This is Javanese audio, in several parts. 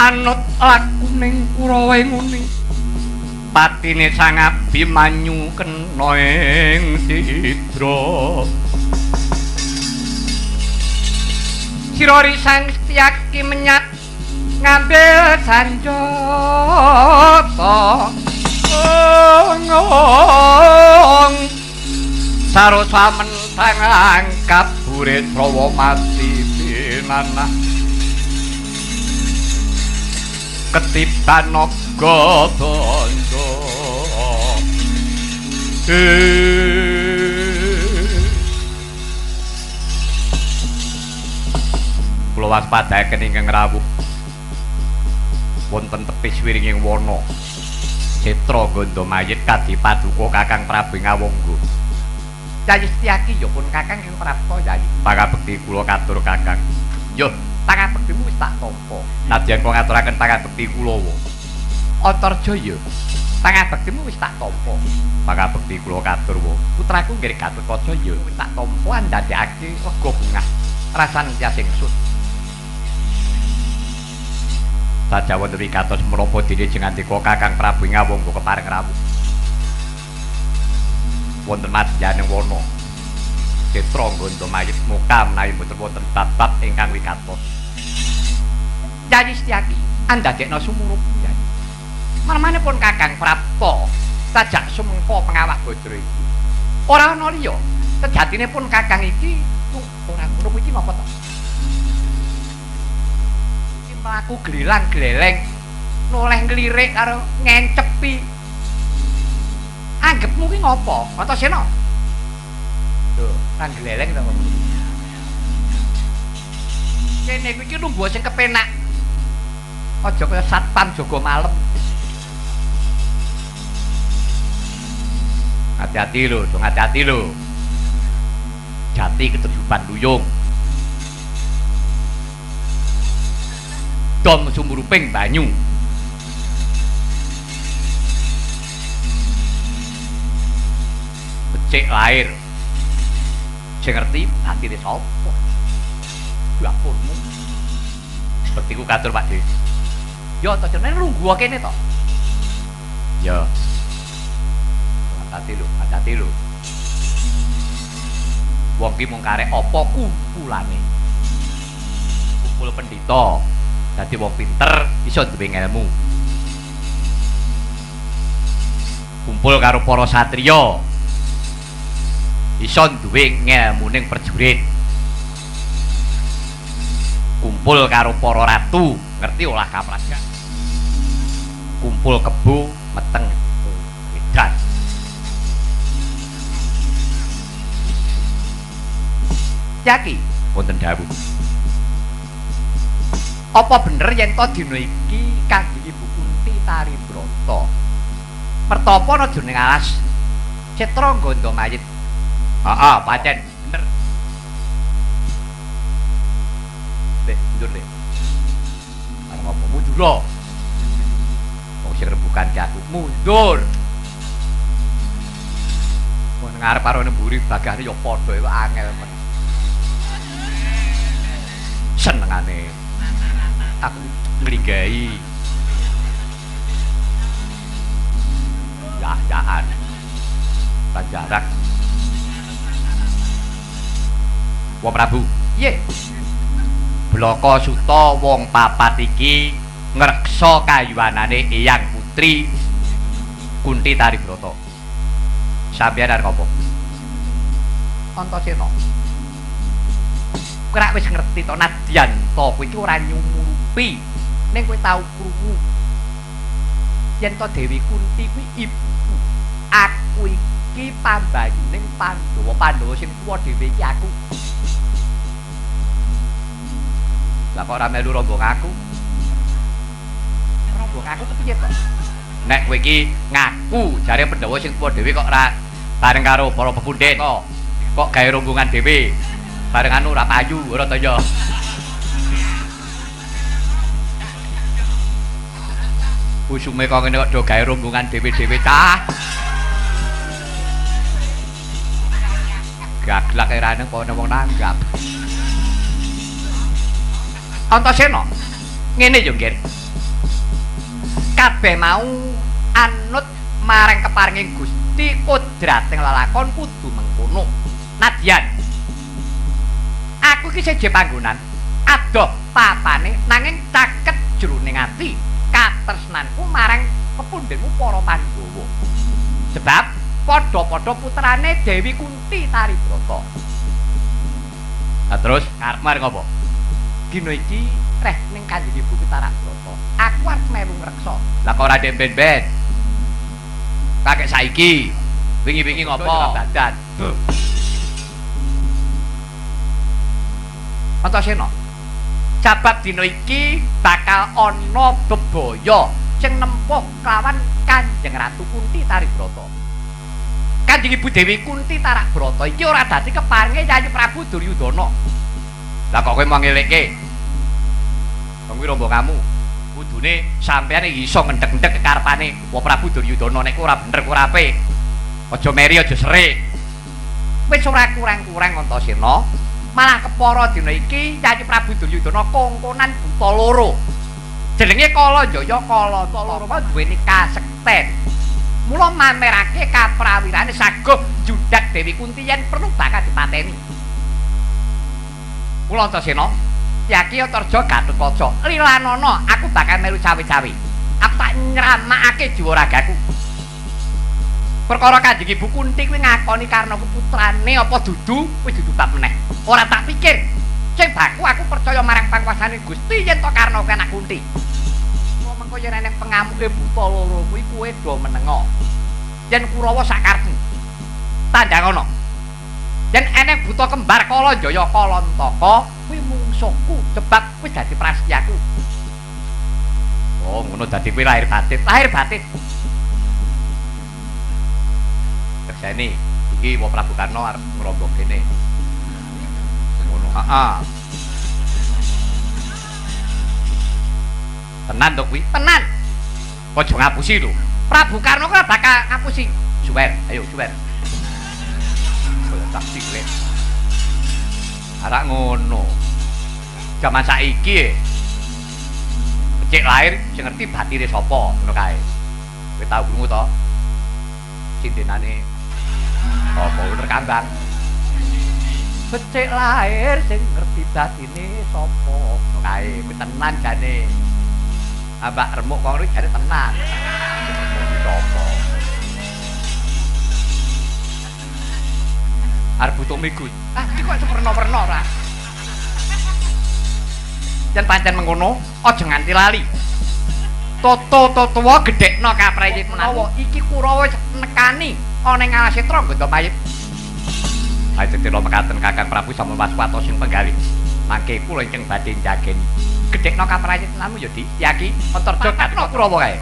anut lakuning Kurawa ngene patine Sang Abimanyu kena ing sidra Sirori Sang Setyaki menyat ngambil sanjata ngong sarosa mentang angkat burit rawa mati binanah ketiban naga bandha kula waspadaken ingkang rawuh wonten tepis wiringing wana Citra Ganda Mayit kadipaduka Kakang Prabu Ngawangga. Yayi Setyaki ya pun Kakang ing prapta Yayi. Pangabekti kula katur Kakang. Yo, pangabektimu wis tak tampa. Nadyan kula ngaturaken pangabekti kula wa. Antarjaya, pangabektimu wis tak tampa. Pangabekti kula katur wa. Putraku nggih Gatotkaca wis tak tampa andadekake rega bungah rasane tiasing sut. Sajawan dewi katos menapa dene jengandika Kakang Prabu Ngawangga kepareng rawuh. Wonten madyaning wana Citra Ganda Mayit muka menawi mboten wonten bab-bab ingkang wigatos. Yayi Setyaki andadekna sumurup Yayi. Marmanipun Kakang Prapta sajak sumengko pengawah Badra iki. Ora ana liya, sejatinipun Kakang iki ora ngono iki napa to? Mlaku glirang-gleleng noleh nglirik karo ngencepi. Anggepmu ki ngopo? Antasena. Lho, nang gleleng to kok. Kene iki lungguh sing kepenak. Aja kaya satpam jaga malem. Hati-hati lho, dong hati-hati lho. Jati ketujuban luyung. Dom sumuruping banyu. Becik lair. Sing ngerti atine sapa? Dapurmu. Bektiku katur Pakde. Yo to jenenge lungguh kene to. Yo. Hati-hati lho. Wong ki mung karek apa kumpulane. Kumpul pendhita. Dadi wong pinter iso duwe ilmu. Kumpul karo para satriya. Iso duwe ilmuning prajurit. Kumpul karo para ratu, ngerti olah kapraja. Kumpul kebo meteng edan. Yaki wonten dawuh. Apa bener yen to dina iki kangge Ibu Kunti Taribrata mertapa ana jroning alas Citra Ganda Mayit? Heeh, pancen bener. Mundur le. Arep apa mundur lho. Wong sing rembukan ki aku mundur. Wong ngarep karo nemburi bagane ya padha iku angel men. Senengane aku nglinggahi ya-yaan panjarak Wong Prabu ye Blaka Suta wong papat iki ngreksa kayuwanane Eyang Putri Kunti Taribrata sampeyan arep apa Antasena kira wis ngerti to nadyan to kowe iki ora nyumurupi ning kowe tau krungu yen to Dewi Kunti kuwi ibu aku iki pambanyuning Pandhawa sing tuwa dhewe iki aku lah kok ora melu rombong aku kepiye to nek kowe iki ngaku jare Pandhawa sing tuwa dhewe kok ora bareng karo para pepundhen kok gawe rombongan dhewe bareng anu ora payu ora to ya. Usume kok ngene kok do gawe rombongan dhewe-dhewe cah. Gaglak erane kok ana wong nanggap. Antasena. Ngene yo, Nggih. kabeh mau anut marang keparinging Gusti kodrating lelakon kudu mengkono. Nadyan aku iki seje panggonan adoh papane nanging caket jroning ati katresnanku marang pepundhenmu para Pandhawa. Sebab padha-padha putrane Dewi Kunti Taribrata. Nah terus karepmu arep ngopo? Dina iki reh ning Kanjeng Ibu Taribrata. Aku arep melu ngreksa. Lah kok ora ben-ben. Kakek saiki wingi-wingi ngopo? Dadan. Antasena. Jabat dina iki bakal ana bebaya sing nempuh kelawan Kanjeng Ratu Kunti Taribrata. Kanjeng Ibu Dewi Kunti Taribrata iki ora dadi keparinge Yayi Prabu Duryudana. Lah kok kowe mau ngelekke? Wong kuwi rombonganmu. Kudune sampeyan iso ngendhek-endhek kekarepane Wa Prabu Duryudana nek ora bener ora apik. Aja meri aja serik. Wis ora kurang-kurang Antasena. Malah kepara dina iki Yayi Prabu Duryudana kongkonan buta loro. Jenenge Kalanjaya Kalata loro duweni kasekten. Mula mamerake kaprawirane saguh judak Dewi Kunti yen perlu bakal dipateni. Mula Antasena, Yaki Antarja Gatotkaca, lilanana aku bakal melu cawe-cawe. Aku tak nyramakake jiwa ragaku. Perkara Kanjeng Ibu Kunti kuwi ngakoni karena putrane apa dudu, wis dudu bab meneh. Ora tak pikir. Sing baku aku percaya marang pangkuasane Gusti yen to karena anak Kunti. Kok mengko yen eneng pengamuke buta loro kuwi kowe do menenga. Yen Kurawa sakarepmu. Tandhangono. Yen eneng buta kembar Kalanjaya Kalantaka kuwi mungsuhku sebab wis dadi prasetyaku. Oh, ngono dadi kuwi lahir batin. Terseni iki Wa Prabu Karna arep ngrombong kene. Ngono, heeh. Tenan to kuwi? Tenan. Aja ngapusi lho. Prabu Karna kuwi bakal ngapusi. Suwer, ayo suwer. Kaya tak sikle. Arek ngono. Jaman saiki becik lahir sing ngerti batine sapa, ngono kae. Kowe tau krungu to? Cintenane apa bener kambang? Becik lahir sing ngerti batine sapa, ngono kae. Kuwi tenan jane. Ambak remuk kok iki jane tenan. Sapa? Arep butuh migu. Ah, iki kok seperno-perno ora. Yen pancen mengkono, aja nganti lali. Toto-totowa gedhekno kaprayit menawa iki Kurawa nekani ana ing alase Trangga mayit. Ayo tetelo mekaten Kakang Prabu Sampun waspatos sing penggalih. Mangke kula ingkang badhe njageni. Gedhekno kaprayit menamu ya Di, Yaki Antarja Gatotkaca Kurawa kae.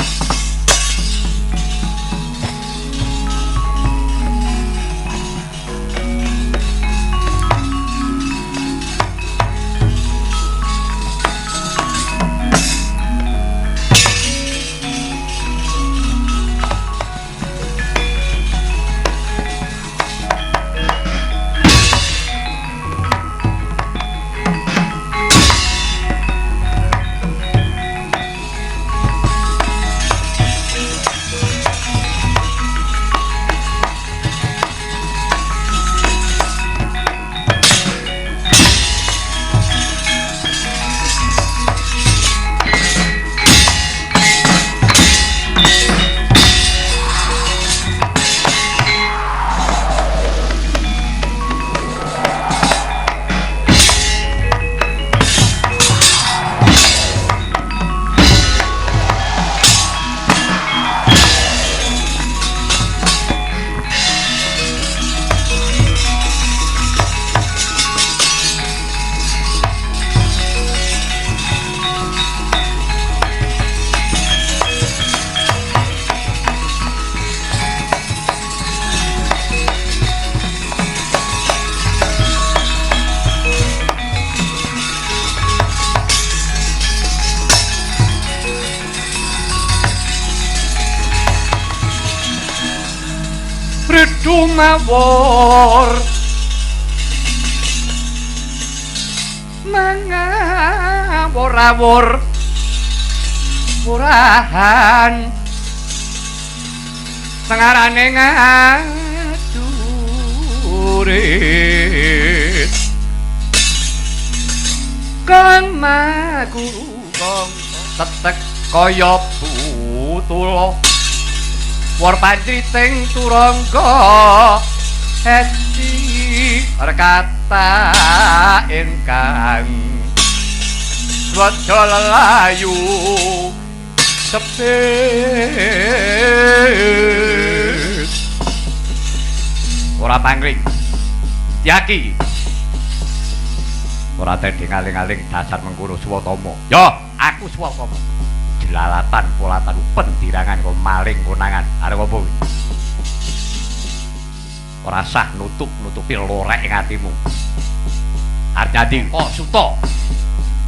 Mawor mangawur-awur Murahan tengarane ngadurit kang maguru kang tetek kaya butula war pancriting turangga eti rekata ingkang swadya layu sepit ora pangring yaki ora tedhe ngaling-aling dasar mengkono Swatama ya aku Swatama jelalatan polatan pendirangan kok maling konangan arep apa kuwi ora sah nutupi lorek ing atimu arep nyadi kok suta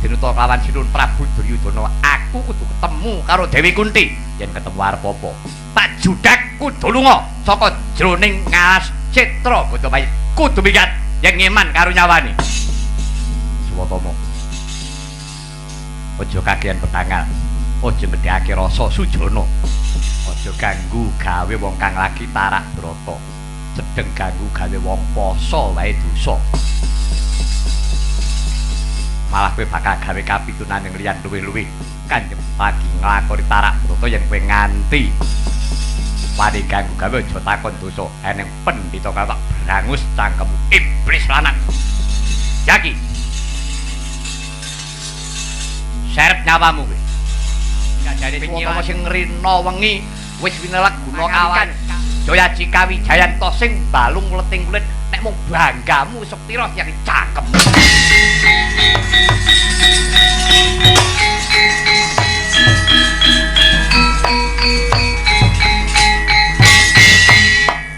dinuta kawan Sinun Prabu Duryudana aku kudu ketemu karo Dewi Kunti yen ketemu arep apa tak judak kudu lunga saka jroning ngalas Citra Gondomayit kudu minggat yen ngeman karo nyawani Swatama aja kakehan petangal aja medhake rasa sujana aja ganggu gawe wong kang lagi tarak brata sedeng ganggu gawe wong poso wae dosa malah kowe bakal gawe kapitunan yang liyan luwih-luwih kanjeng lagi nglakoni tarak brata yen kowe nganti wani ganggu gawe aja takon dosa eneng pendhita kawak brangus cangkemmu iblis lanang yaki seret nyawamu kowe jane Swatama sing rina wengi wis winelek guna kawan Jaya Cikawi Jayanto sing balung leting kulit nek mung banggamu sepira yang cakep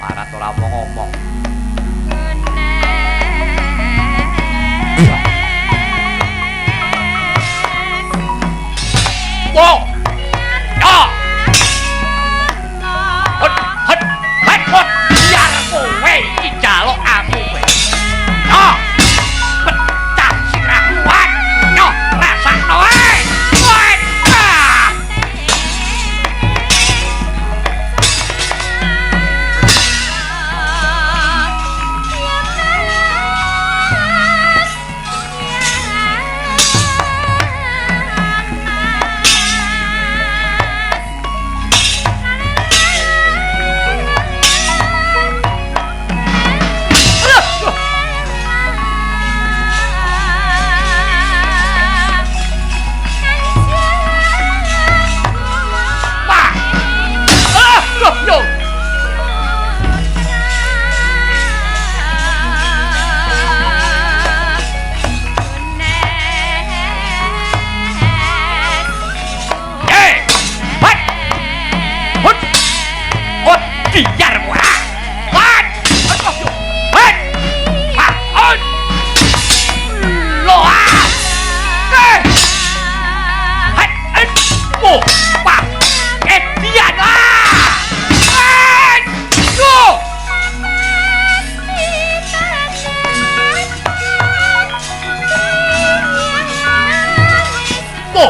parat ora ngomong wow ya biar kowe iki jaluk aku kowe yo pecah sirahmu yo rasakno ae biar wah wat wat on loa mo pa biar go mo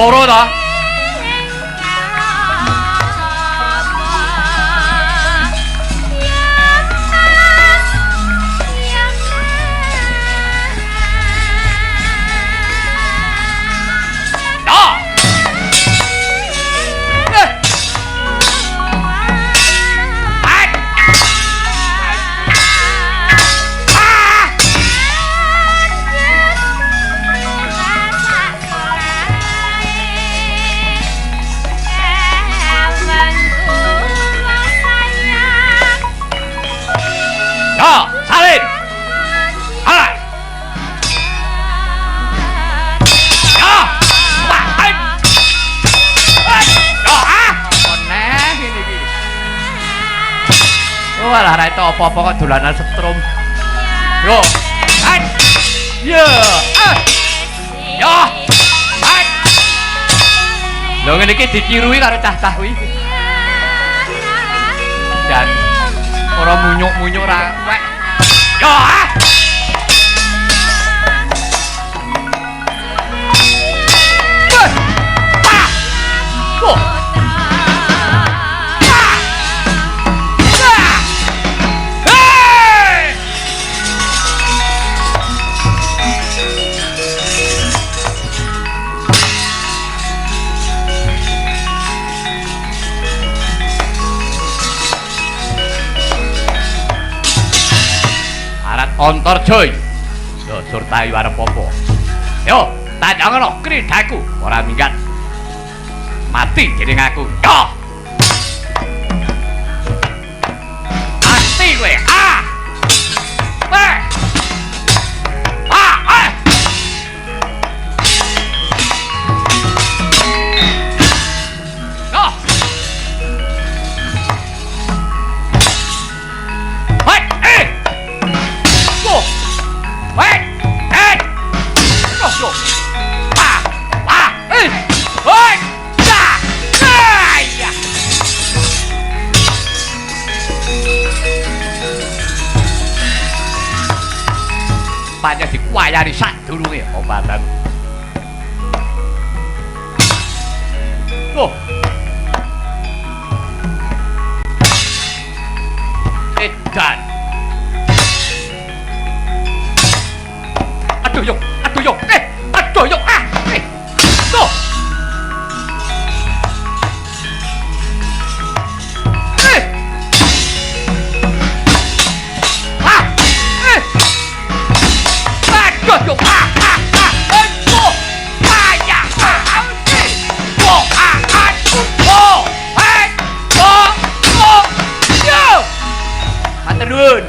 loro ta Lah ra itu apa-apa kok dolanan setrum. Yo. Hai. Yo. Yo. Hai. Lho ngene iki dicirui karo cah-cah kuwi. Dan ora munyuk-munyuk ra wek. Yo. Antarjoy. Yo surtayu arep apa? Yo, tak jangan kridaku ora minggat. Mati dening aku. Yo. Mati kowe. Ah. Eh. Ah, eh. Yo. Hai, eh. Wait! Hey! Go, go! Ah! Ah! Hey! Hey! Ah! Ay! Banyak dikuayari sadurunge obatan. Loh. Edan. Aduh yo, ah, tuh, aduh yo, Matadun.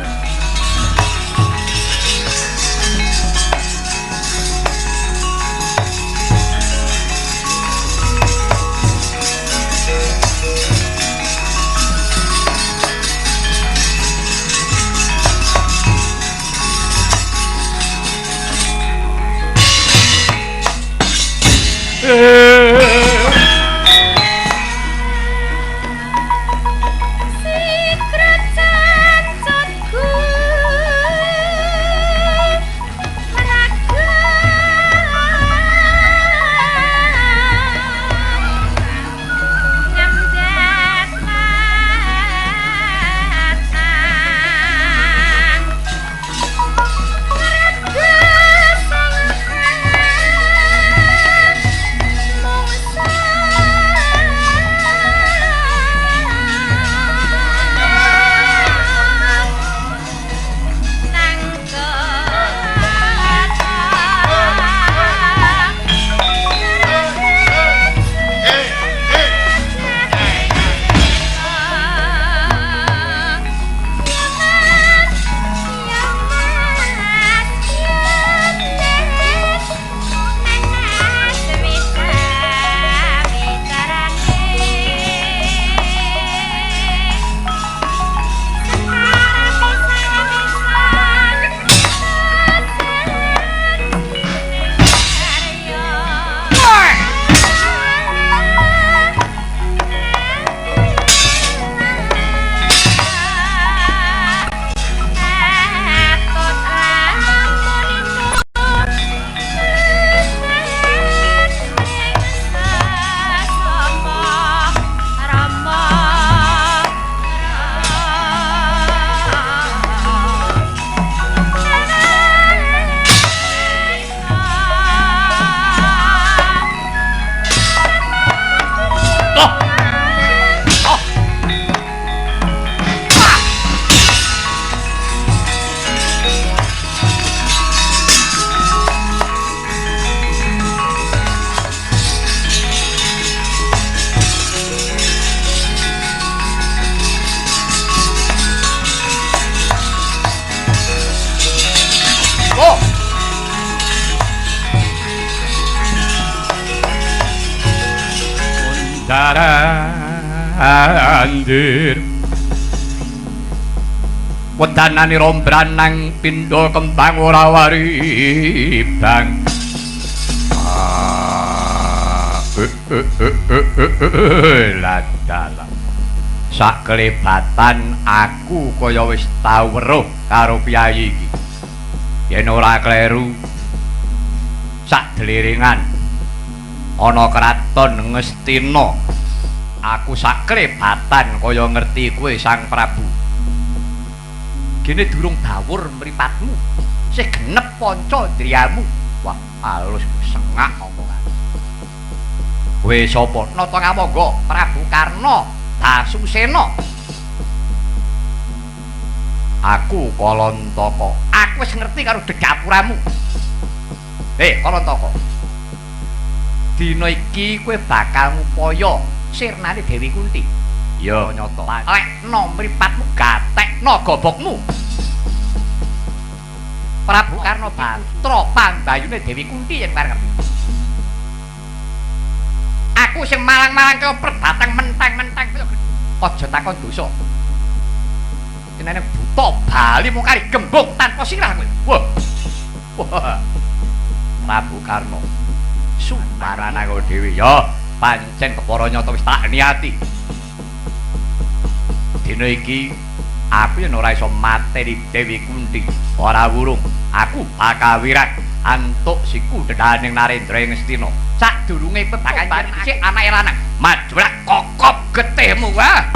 Andir Wedanane rombranang pindha kembang ora waribang. Ladala. Sak kelebatan aku kaya wis tau weruh karo piyayi iki. Yen ora kleru sak deliringan ana kraton Ngastina. Aku sak kelebatan kaya ngerti kowe Sang Prabu. Kene durung dawur mripatmu. Sih genep panca driyamu. Wah, alus sengak omongan. Kowe sapa? Nata ngamangga Prabu Karna Dasusena. Aku Kalantaka. Aku wis ngerti karo degapuramu. Kalantaka. Dina iki kowe bakal ngupaya sirnane Dewi Kunti. Ya nyata. Lekno mripatmu gatekno gobokmu. Prabu Karna Batra pambayune Dewi Kunti yen arep ngerti. Aku sing malang-malang kaya perbatang menteng-menteng aja takon dosa. Kenane buta bali mung kari gembung tanpa sirah kowe. Wah. Prabu Karna. Sumparan aku dhewe ya pancen kepara nyata wis tak niati. Dina iki aku yen ora iso mateni Dewi Kunti, ora wurung. Aku bakal wirat antuk siku dedaning Narendra ing Ngastina. Sadurunge pebakan sik anake lanang. Majulah kokop getihmu wae.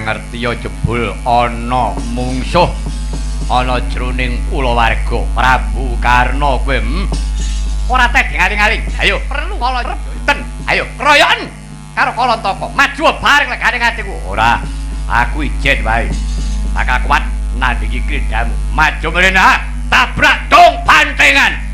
ngerti ya jebul ana mungsuh ana jroning kulawarga Prabu Karna kowe ora teh ngaling-aling. Ayo perlu kala ten. Ayo kroyoken karo Kalantaka maju bareng legane atiku. Ora, aku ijen wae. Bakal kuat nandingi kridhamu. Maju mrene tabrak dong pantengan.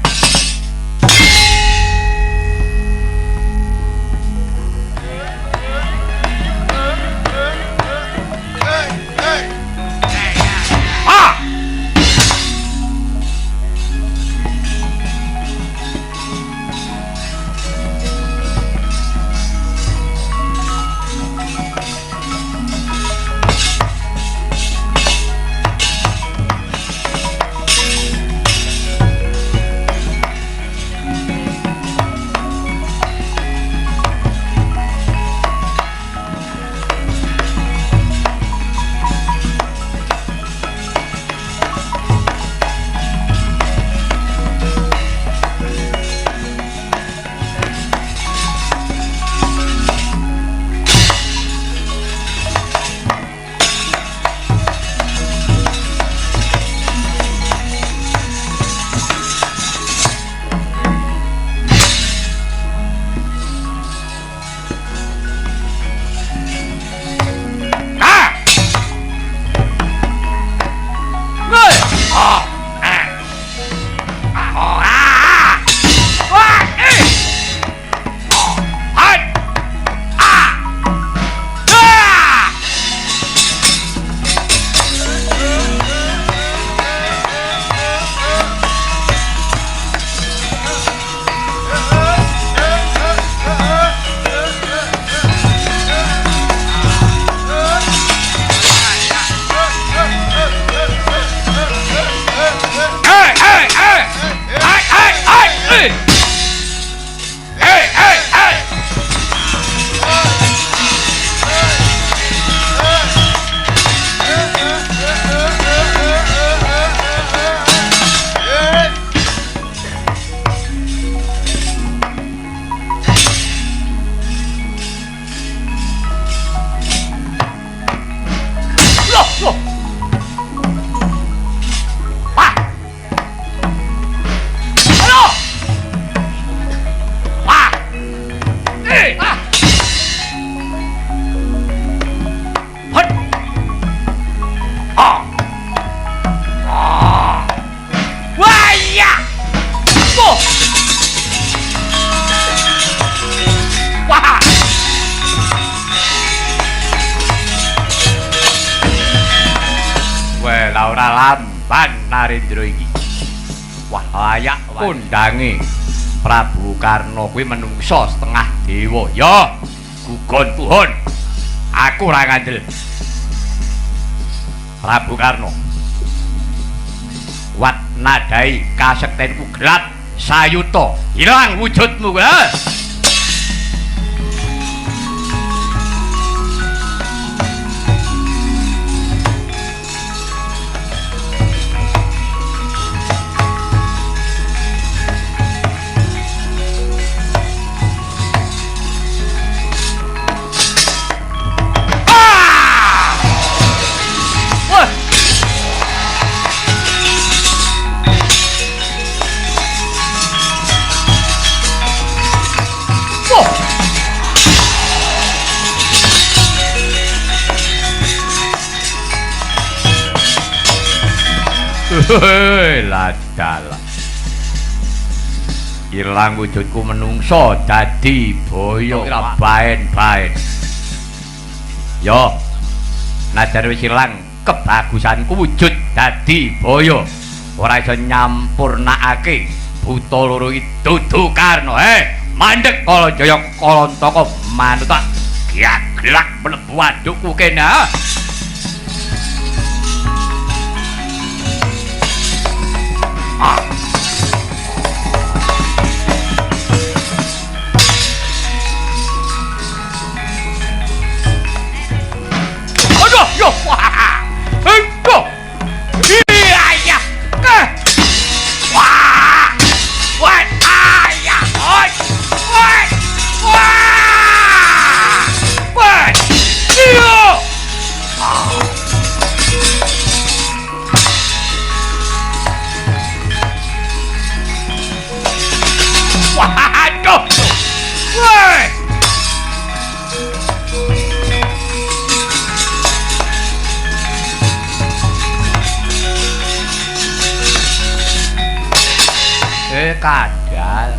Bambang Narendra iki. Wah, layak kondange Prabu Karna kuwi menungso setengah dewa. Ya, gugon Tuhun. Aku ora ngandel. Prabu Karna. Wat nadai kasektenku gelap sayuta. Ilang wujudmu kowe. Ladala ilang wujudku menungso dadi boyo ora baen-baen. Yo najar wis ilang kebagusanku wujud dadi boyo ora iso nyampurnakake buta loro iki dudu Karna. Mandhek kala jaya kalantaka manut tak gaglak mlebu wadukku kene. Kadal.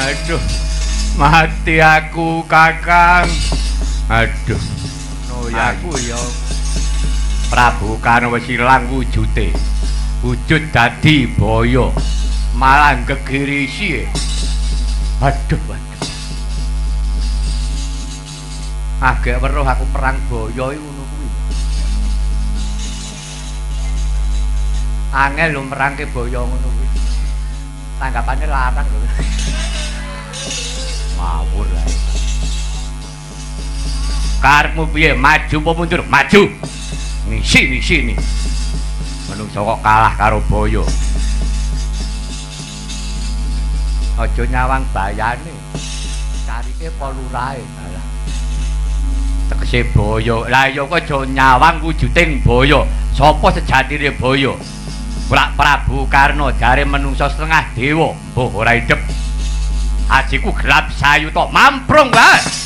Aduh, mati aku Kakang. Aduh, aku ya. Prabu Karna wis ilang wujude. Wujud dadi boyo, malah gegirisi. Aduh. Agak weruh aku perang boyo iki ngono kuwi. Angel lho merangke boyo ngono kuwi. Tanggapane larang lho. Mawur ae. Karepmu piye? Maju apa mundur? Maju. Ngisi ni. Menungso kok kalah karo boyo. Aja nyawang bayane. Carike apa lurahe. Tegese boyo. Lah ya kok aja nyawang wujuding boyo. Sapa sejatine boyo? Prabu Karna jare menungso setengah dewa. Mbah ora idep. Ajiku gelap sayuta mamprung wae.